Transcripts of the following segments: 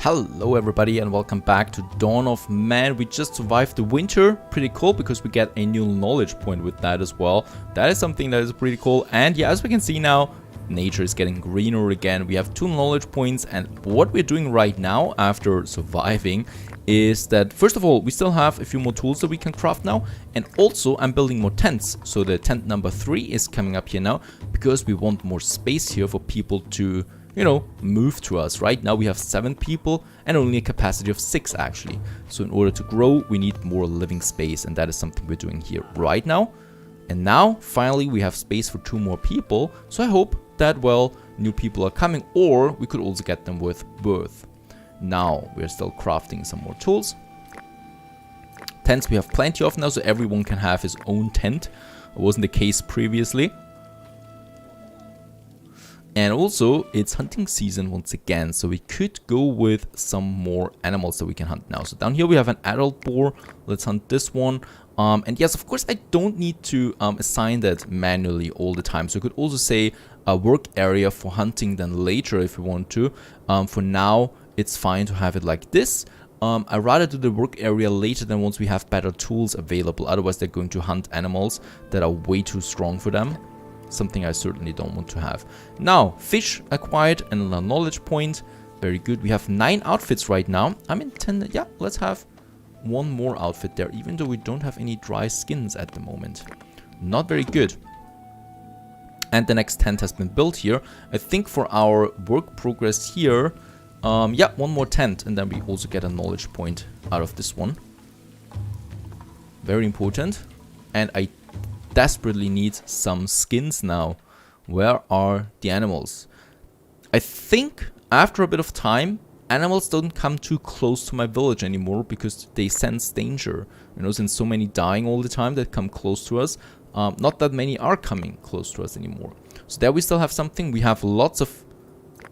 Hello everybody and welcome back to Dawn of Man. We just survived the winter. Pretty cool because we get a new knowledge point with that as well. That is something that is pretty cool. And yeah, as we can see now, nature is getting greener again. We have 2 knowledge points, and what we're doing right now after surviving is that first of all we still have a few more tools that we can craft now, and also I'm building more tents. So the tent number 3 is coming up here now because we want more space here for people to, you know, move to us. Right now we have 7 people and only a capacity of 6 actually. So in order to grow, we need more living space, and that is something we're doing here right now. And now finally we have space for 2 more people. So I hope that, well, new people are coming, or we could also get them with birth. Now we're still crafting some more tools. Tents we have plenty of now, so everyone can have his own tent. It wasn't the case previously. And also, it's hunting season once again, so we could go with some more animals that we can hunt now. So down here we have an adult boar. Let's hunt this one. And yes, of course, I don't need to assign that manually all the time. So I could also say a work area for hunting then later if we want to. For now, it's fine to have it like this. I'd rather do the work area later than once we have better tools available. Otherwise, they're going to hunt animals that are way too strong for them. Something I certainly don't want to have. Now, fish acquired and a knowledge point. Very good. We have 9 outfits right now. I'm intended. Yeah, let's have 1 more outfit there, even though we don't have any dry skins at the moment. Not very good. And the next tent has been built here. I think for our work progress here, yeah, 1 more tent, and then we also get a knowledge point out of this one. Very important. And I desperately need some skins now. Where are the animals? I think after a bit of time, animals don't come too close to my village anymore because they sense danger. You know, since so many dying all the time that come close to us, not that many are coming close to us anymore. So there we still have something. We have lots of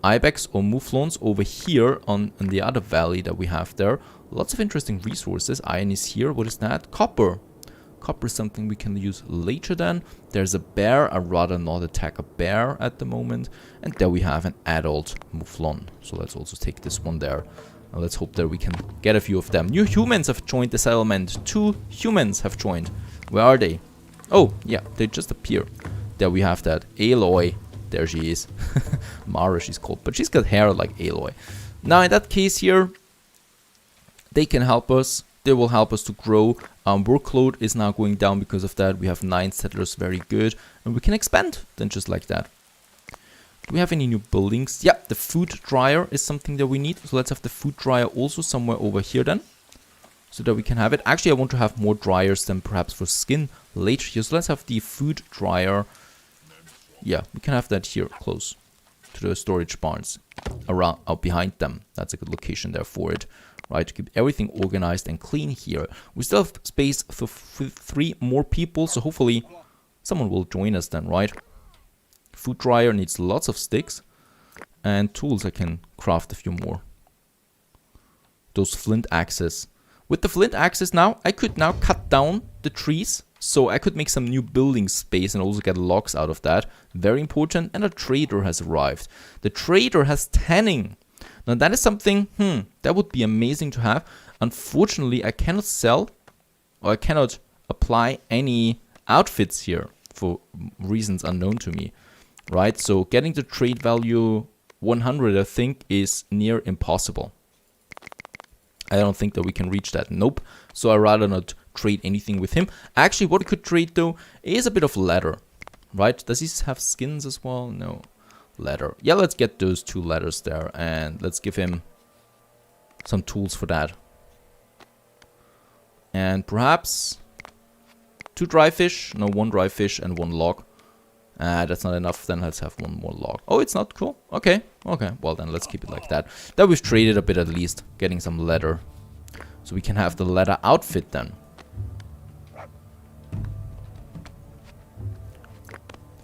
ibex or mouflons over here on the other valley that we have there. Lots of interesting resources. Iron is here. What is that? Copper. Copper is something we can use later then. There's a bear. I'd rather not attack a bear at the moment. And there we have an adult mouflon. So let's also take this one there. Now let's hope that we can get a few of them. New humans have joined the settlement. 2 humans have joined. Where are they? Oh, yeah, they just appear. There we have that. Aloy. There she is. Mara she's called. But she's got hair like Aloy. Now in that case here, they can help us. They will help us to grow. Workload is now going down because of that. We have 9 settlers, very good. And we can expand then just like that. Do we have any new buildings? Yeah, the food dryer is something that we need. So let's have the food dryer also somewhere over here then. So that we can have it. Actually, I want to have more dryers than perhaps for skin later here. So let's have the food dryer. Yeah, we can have that here close to the storage barns around out behind them. That's a good location there for it. Right, to keep everything organized and clean here. We still have space for 3 more people, so hopefully someone will join us then, right? Food dryer needs lots of sticks. And tools, I can craft a few more. Those flint axes. With the flint axes now, I could now cut down the trees. So I could make some new building space and also get logs out of that. Very important. And a trader has arrived. The trader has tanning. Now that is something, that would be amazing to have. Unfortunately, I cannot sell or I cannot apply any outfits here for reasons unknown to me, right? So getting the trade value 100, I think, is near impossible. I don't think that we can reach that. Nope. So I'd rather not trade anything with him. Actually, what I could trade though is a bit of leather, right? Does he have skins as well? No. Leather. Yeah, let's get those 2 leathers there and let's give him some tools for that. And perhaps 2 dry fish. No, 1 dry fish and 1 log. That's not enough. Then let's have 1 more log. Oh, it's not cool. Okay. Okay. Well, then let's keep it like that. That we've traded a bit at least. Getting some leather. So we can have the leather outfit then.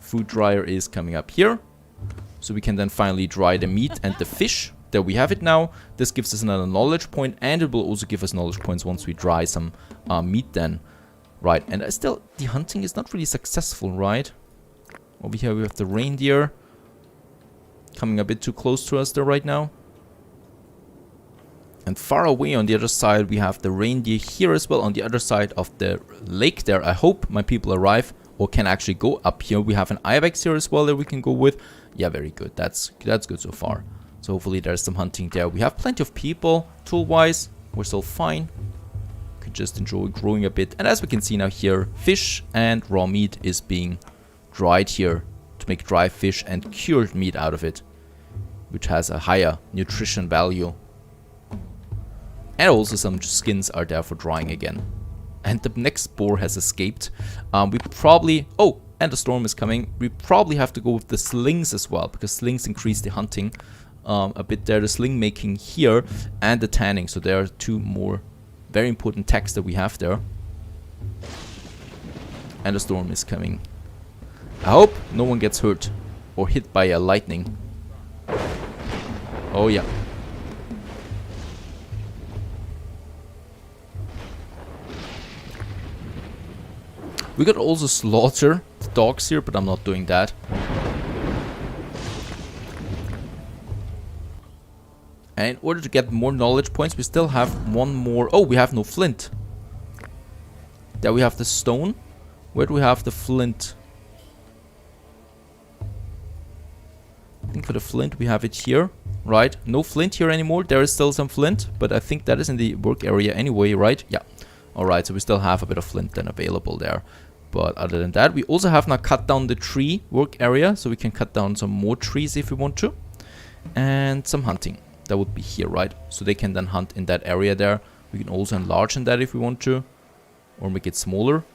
Food dryer is coming up here. So we can then finally dry the meat and the fish. There we have it now. This gives us another knowledge point, and it will also give us knowledge points once we dry some meat then. Right, and still, the hunting is not really successful, right? Over here we have the reindeer. Coming a bit too close to us there right now. And far away on the other side, we have the reindeer here as well. On the other side of the lake there, I hope my people arrive or can actually go up here. We have an ibex here as well that we can go with. Yeah, very good. That's good so far. So hopefully there's some hunting there. We have plenty of people. Tool-wise, we're still fine. Could just enjoy growing a bit. And as we can see now here, fish and raw meat is being dried here to make dry fish and cured meat out of it, which has a higher nutrition value. And also some skins are there for drying again. And the next boar has escaped. We probably... Oh, and the storm is coming. We probably have to go with the slings as well, because slings increase the hunting a bit there. The sling making here and the tanning. So there are two more very important techs that we have there. And the storm is coming. I hope no one gets hurt or hit by a lightning. Oh yeah. We could also slaughter the dogs here, but I'm not doing that. And in order to get more knowledge points, we still have one more. Oh, we have no flint. There we have the stone. Where do we have the flint? I think for the flint we have it here, right? No flint here anymore. There is still some flint, but I think that is in the work area anyway, right? Yeah. Alright, so we still have a bit of flint then available there. But other than that, we also have now cut down the tree work area, so we can cut down some more trees if we want to. And some hunting. That would be here, right? So they can then hunt in that area there. We can also enlarge in that if we want to, or make it smaller.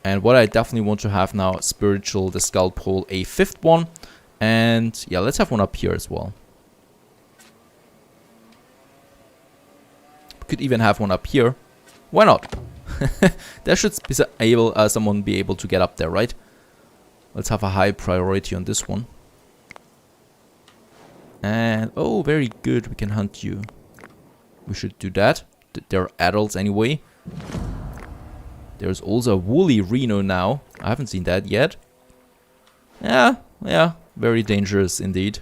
And what I definitely want to have now, spiritual, the skull pole, a fifth one. And yeah, let's have one up here as well. We could even have one up here. Why not? There should be someone be able to get up there, right? Let's have a high priority on this one. And oh, very good, we can hunt you. We should do that. They're adults anyway. There's also a woolly rhino now. I haven't seen that yet. Yeah, very dangerous indeed.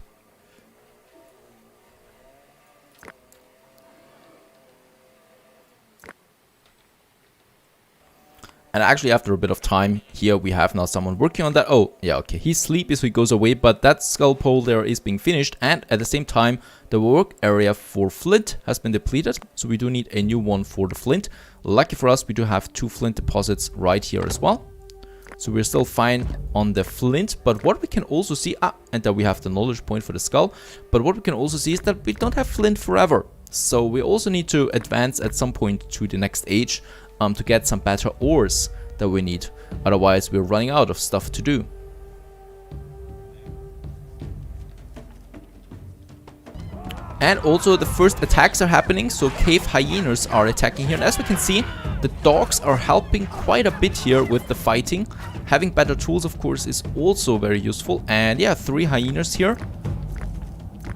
And actually after a bit of time here we have now someone working on that. Oh, yeah, okay. He's sleepy so he goes away, but that skull pole there is being finished. And at the same time, the work area for flint has been depleted. So we do need a new one for the flint. Lucky for us, we do have 2 flint deposits right here as well. So we're still fine on the flint. But what we can also see, and that we have the knowledge point for the skull. But what we can also see is that we don't have flint forever. So we also need to advance at some point to the next age. To get some better ores that we need. Otherwise, we're running out of stuff to do. And also the first attacks are happening, so cave hyenas are attacking here. And as we can see, the dogs are helping quite a bit here with the fighting. Having better tools, of course, is also very useful. And yeah, 3 hyenas here.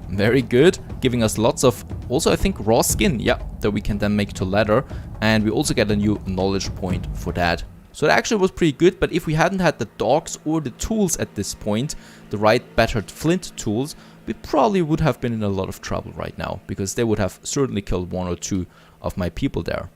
Very good, giving us lots of, also I think raw skin, yeah, that we can then make to leather. And we also get a new knowledge point for that. So it actually was pretty good, but if we hadn't had the dogs or the tools at this point, the right better flint tools, we probably would have been in a lot of trouble right now, because they would have certainly killed 1 or 2 of my people there.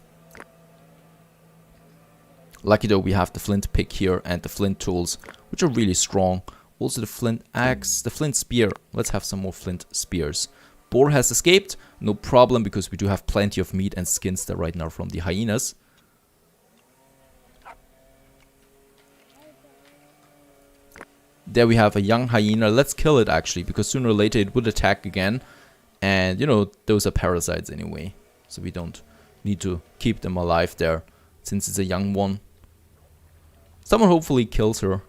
Lucky though we have the flint pick here and the flint tools, which are really strong. Also the flint axe, the flint spear. Let's have some more flint spears. Boar has escaped. No problem, because we do have plenty of meat and skins there right now from the hyenas. There we have a young hyena. Let's kill it actually, because sooner or later it would attack again. And you know, those are parasites anyway. So we don't need to keep them alive there, since it's a young one. Someone hopefully kills her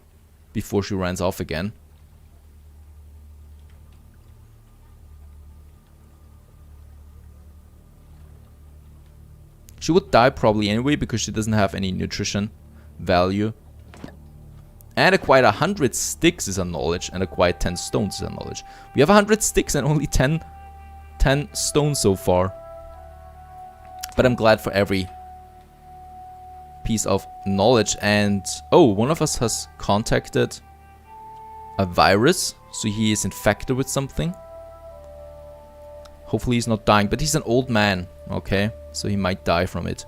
before she runs off again. She would die probably anyway, because she doesn't have any nutrition value. And acquired 100 sticks is a knowledge, and acquired 10 stones is a knowledge. We have 100 sticks and only 10 stones so far. But I'm glad for every piece of knowledge. And oh, one of us has contacted a virus, so he is infected with something. Hopefully he's not dying, but he's an old man, okay? So he might die from it.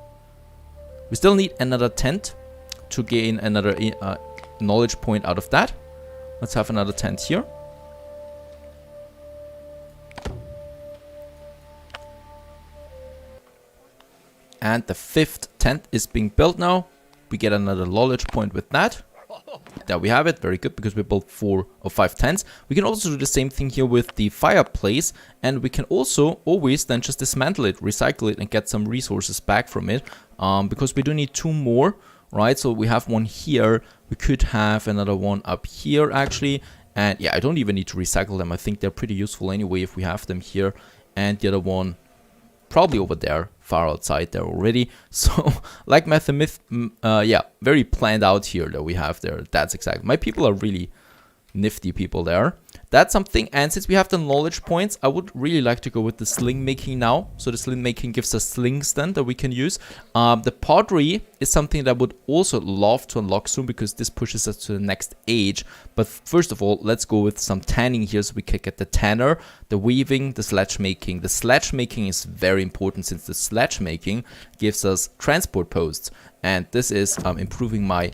We still need another tent to gain another knowledge point out of that. Let's have another tent here. And the 5th tent is being built now. We get another knowledge point with that. There we have it. Very good, because we built 4 or 5 tents. We can also do the same thing here with the fireplace. And we can also always then just dismantle it, recycle it, and get some resources back from it. Because we do need 2 more, right? So we have one here. We could have another one up here, actually. And yeah, I don't even need to recycle them. I think they're pretty useful anyway if we have them here. And the other one probably over there, far outside there already. So, like yeah, very planned out here that we have there. That's exactly. My people are really nifty people there. That's something. And since we have the knowledge points, I would really like to go with the sling making now. So the sling making gives us slings then that we can use. The pottery is something that I would also love to unlock soon, because this pushes us to the next age. But first of all, let's go with some tanning here so we can get the tanner, the weaving, the sledge making. The sledge making is very important, since the sledge making gives us transport posts. And this is improving my...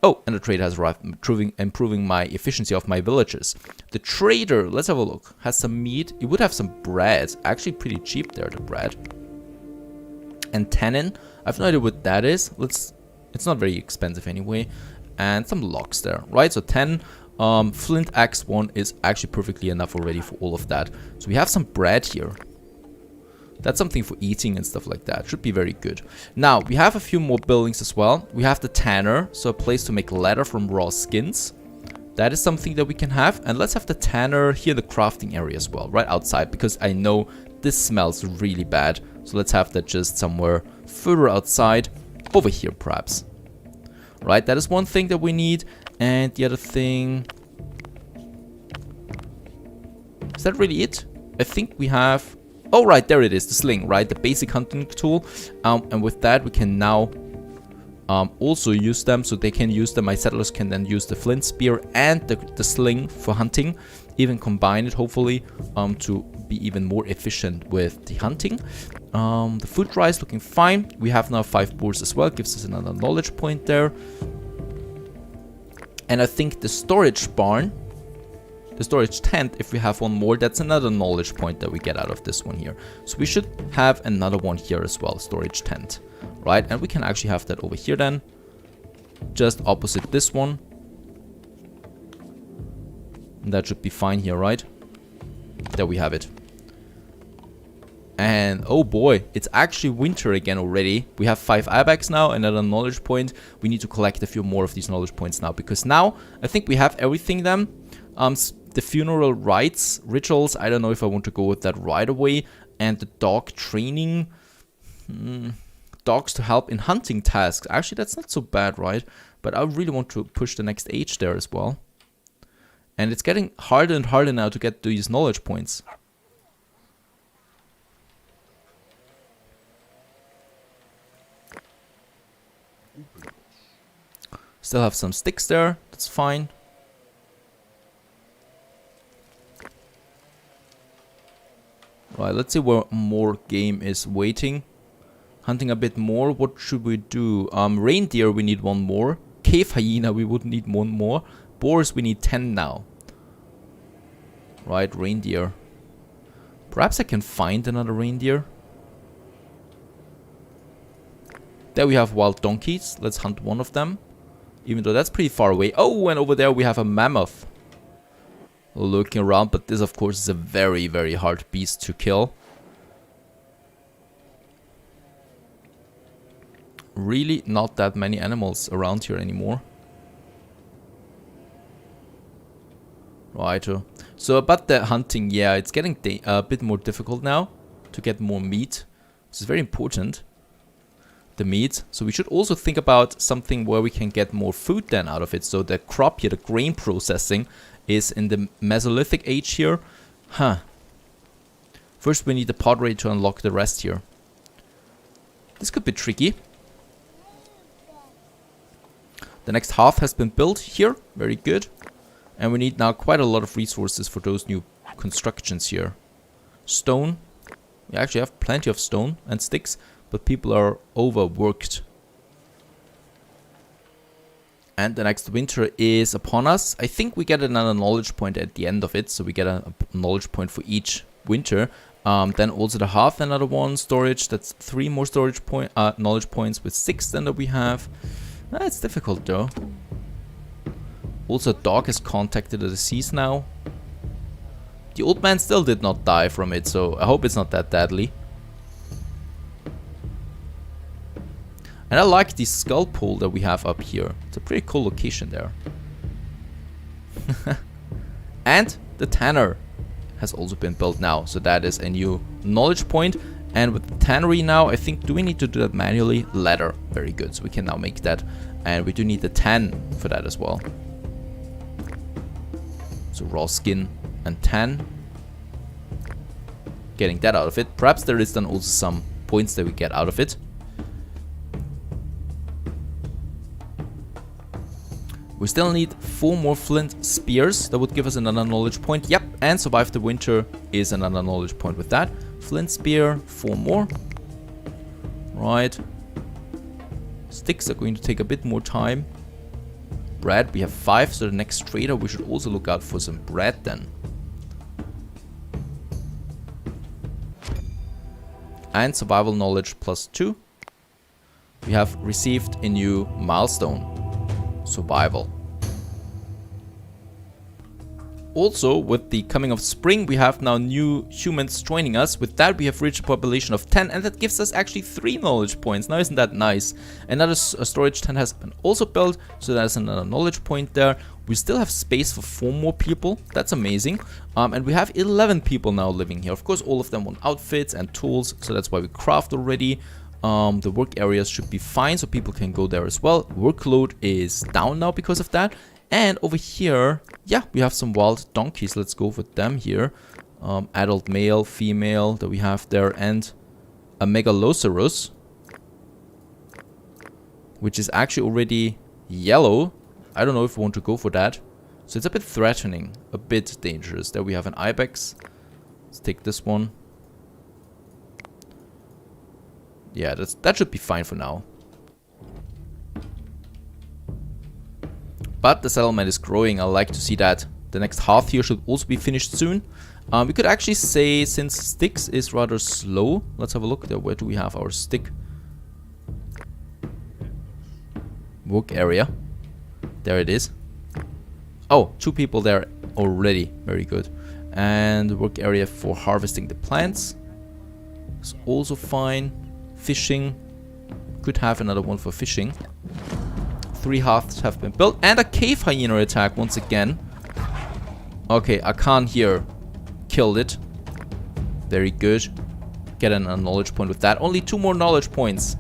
Oh, and the trader has arrived, improving my efficiency of my villages. The trader, let's have a look, has some meat. He would have some bread. Actually pretty cheap there, the bread. And tannin. I have no idea what that is. It's not very expensive anyway. And some logs there, right? So 10. Flint axe 1 is actually perfectly enough already for all of that. So we have some bread here. That's something for eating and stuff like that. Should be very good. Now, we have a few more buildings as well. We have the tanner, so a place to make leather from raw skins. That is something that we can have. And let's have the tanner here, the crafting area as well, right outside, because I know this smells really bad. So let's have that just somewhere further outside, over here perhaps. Right, that is one thing that we need. And the other thing... Is that really it? I think we have... Oh, right, there it is, the sling, right? The basic hunting tool. And with that, we can now also use them. So they can use them. My settlers can then use the flint spear and the sling for hunting. Even combine it, hopefully, to be even more efficient with the hunting. The food dry is looking fine. We have now 5 boars as well. Gives us another knowledge point there. And I think the storage barn... The storage tent, if we have one more, that's another knowledge point that we get out of this one here. So we should have another one here as well, storage tent, right? And we can actually have that over here then, just opposite this one. And that should be fine here, right? There we have it. And oh boy, it's actually winter again already. We have 5 ibex now, another knowledge point. We need to collect a few more of these knowledge points now, because now I think we have everything then. The funeral rites, rituals, I don't know if I want to go with that right away. And the dog training, dogs to help in hunting tasks. Actually, that's not so bad, right? But I really want to push the next age there as well. And it's getting harder and harder now to get these knowledge points. Still have some sticks there, that's fine. Right, let's see where more game is waiting. Hunting a bit more. What should we do? Reindeer, we need 1 more. Cave hyena, we would need 1 more. Boars, we need 10 now. Right, reindeer. Perhaps I can find another reindeer. There we have wild donkeys. Let's hunt 1 of them. Even though that's pretty far away. Oh, and over there we have a mammoth. Looking around, but this of course is a very, very hard beast to kill. Really not that many animals around here anymore. Right, so about the hunting, yeah, it's getting a bit more difficult now to get more meat. This is very important, the meat. So we should also think about something where we can get more food then out of it. So the crop here, the grain processing, is in the Mesolithic age here. First we need the pottery to unlock the rest here. This could be tricky. The next hearth has been built here. Very good. And we need now quite a lot of resources for those new constructions here. stone. We actually have plenty of stone and sticks, but people are overworked. And the next winter is upon us. I think we get another knowledge point at the end of it, so we get a knowledge point for each winter. Then also the hearth, another one. Storage, that's 3 more knowledge points with 6 then that we have. It's difficult though. Also, a dog is contacted the disease now. The old man still did not die from it, so I hope it's not that deadly. And I like the skull pole that we have up here. It's a pretty cool location there. And the tanner has also been built now, so that is a new knowledge point. And with the tannery now, I think, do we need to do that manually? Leather, very good, so we can now make that. And we do need the tan for that as well. So raw skin and tan. Getting that out of it. Perhaps there is then also some points that we get out of it. We still need 4 more flint spears. That would give us another knowledge point. Yep, and survive the winter is another knowledge point with that. Flint spear, 4 more. Right. Sticks are going to take a bit more time. Bread, we have 5, so the next trader we should also look out for some bread then. And survival knowledge +2. We have received a new milestone. Survival. Also, with the coming of spring, we have now new humans joining us. With that, we have reached a population of 10, and that gives us actually 3 knowledge points. Now, isn't that nice? Another storage tent has been also built, so that's another knowledge point there. We still have space for 4 more people. That's amazing. And we have 11 people now living here. Of course, all of them want outfits and tools, so that's why we craft already. The work areas should be fine, so people can go there as well. Workload is down now because of that. And over here, yeah, we have some wild donkeys. Let's go with them here. Adult male, female that we have there, and a megalosaurus, which is actually already yellow. I don't know if we want to go for that. So it's a bit threatening, a bit dangerous. There we have an ibex. Let's take this one. Yeah, that should be fine for now. But the settlement is growing. I like to see that. The next hearth here should also be finished soon. We could actually say, since sticks is rather slow, let's have a look there. Where do we have our stick? Work area. There it is. Oh, 2 people there already. Very good. And the work area for harvesting the plants is also fine. Fishing. Could have another one for fishing. 3 hearths have been built. And a cave hyena attack once again. Okay, Akan here killed it. Very good. Get a knowledge point with that. Only 2 more knowledge points.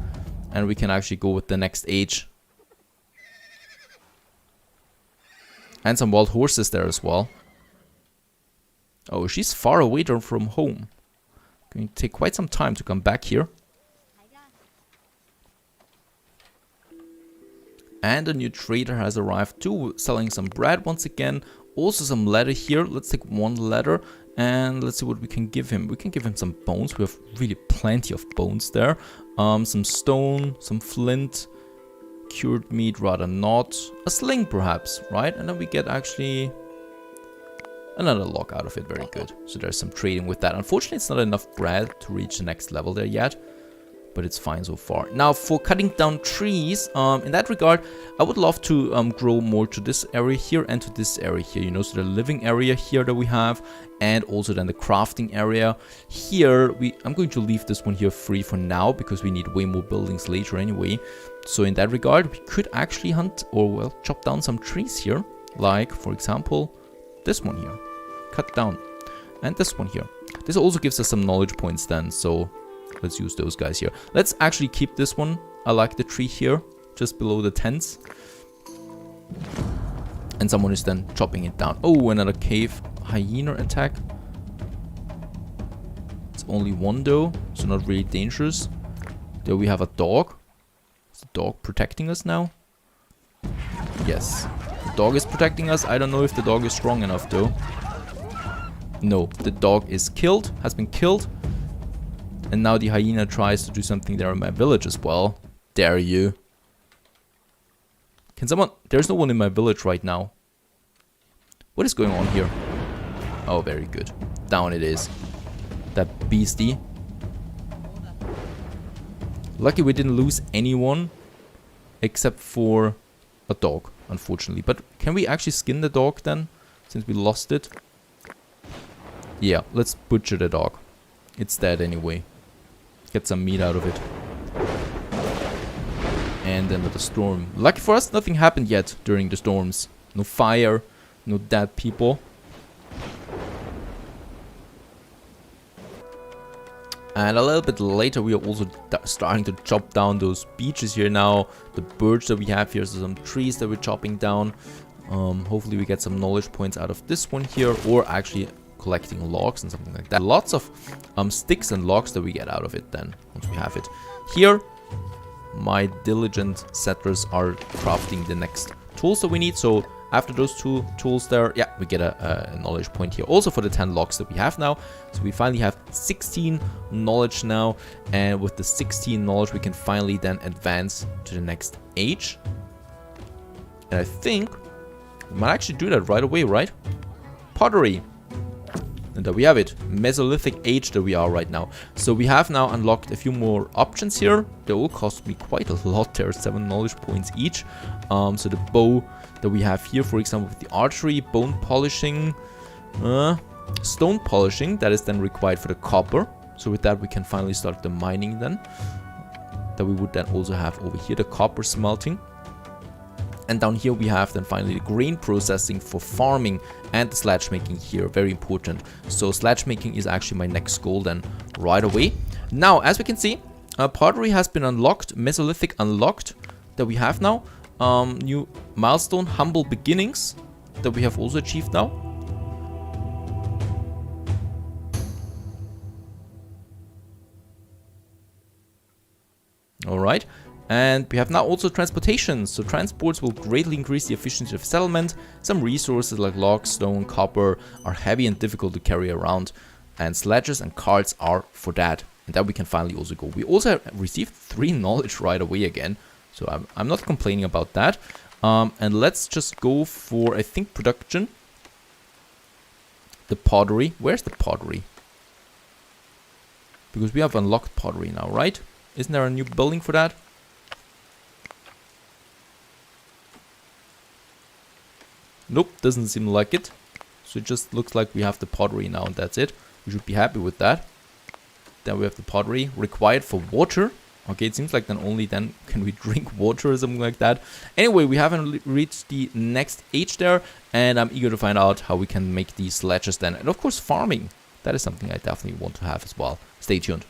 And we can actually go with the next age. And some wild horses there as well. Oh, she's far away from home. Going to take quite some time to come back here. And a new trader has arrived too, selling some bread once again. Also some leather here. Let's take 1 leather and let's see what we can give him. We can give him some bones. We have really plenty of bones there. Some stone, some flint, cured meat, rather not. A sling perhaps, right? And then we get actually another log out of it. Very good. So there's some trading with that. Unfortunately, it's not enough bread to reach the next level there yet. But it's fine so far. Now for cutting down trees, in that regard, I would love to grow more to this area here and to this area here, you know, so the living area here that we have, and also then the crafting area. Here, I'm going to leave this one here free for now, because we need way more buildings later anyway. So in that regard, we could actually hunt, or well, chop down some trees here, like, for example, this one here. Cut down. And this one here. This also gives us some knowledge points then, so let's use those guys here. Let's actually keep this one. I like the tree here, just below the tents. And someone is then chopping it down. Oh, another cave hyena attack. It's only 1 though, so not really dangerous. There we have a dog. Is the dog protecting us now? Yes. The dog is protecting us. I don't know if the dog is strong enough though. No, the dog is killed, has been killed. And now the hyena tries to do something there in my village as well. Dare you. Can someone... There's no one in my village right now. What is going on here? Oh, very good. Down it is. That beastie. Lucky we didn't lose anyone. Except for a dog, unfortunately. But can we actually skin the dog then? Since we lost it. Yeah, let's butcher the dog. It's dead anyway. Get some meat out of it. And then with the storm. Lucky for us, nothing happened yet during the storms. No fire, no dead people. And a little bit later we are also starting to chop down those beaches here now. The birds that we have here, so some trees that we're chopping down. Hopefully we get some knowledge points out of this one here. Or actually collecting logs and something like that. Lots of sticks and logs that we get out of it then, once we have it. Here, my diligent settlers are crafting the next tools that we need. So after those two tools there, yeah, we get a knowledge point here. Also for the 10 logs that we have now. So we finally have 16 knowledge now. And with the 16 knowledge, we can finally then advance to the next age. And I think we might actually do that right away, right? Pottery. And there we have it. Mesolithic age that we are right now. So we have now unlocked a few more options here. They all cost me quite a lot. There are 7 knowledge points each. So the bow that we have here, for example, with the archery, bone polishing, stone polishing, that is then required for the copper. So with that we can finally start the mining then. That we would then also have over here the copper smelting. And down here we have then finally the grain processing for farming and the sledge making here, very important. So sledge making is actually my next goal then right away. Now, as we can see, pottery has been unlocked, Mesolithic unlocked that we have now. New milestone, humble beginnings, that we have also achieved now. Alright. And we have now also transportation. So transports will greatly increase the efficiency of settlement. Some resources like logs, stone, copper are heavy and difficult to carry around. And sledges and carts are for that. And that we can finally also go. We also have received 3 knowledge right away again. So I'm not complaining about that. And let's just go for, I think, production. The pottery. Where's the pottery? Because we have unlocked pottery now, right? Isn't there a new building for that? Nope, doesn't seem like it. So it just looks like we have the pottery now and that's it. We should be happy with that. Then we have the pottery required for water. Okay, it seems like then only then can we drink water or something like that. Anyway, we haven't reached the next age there. And I'm eager to find out how we can make these sledges then. And of course farming. That is something I definitely want to have as well. Stay tuned.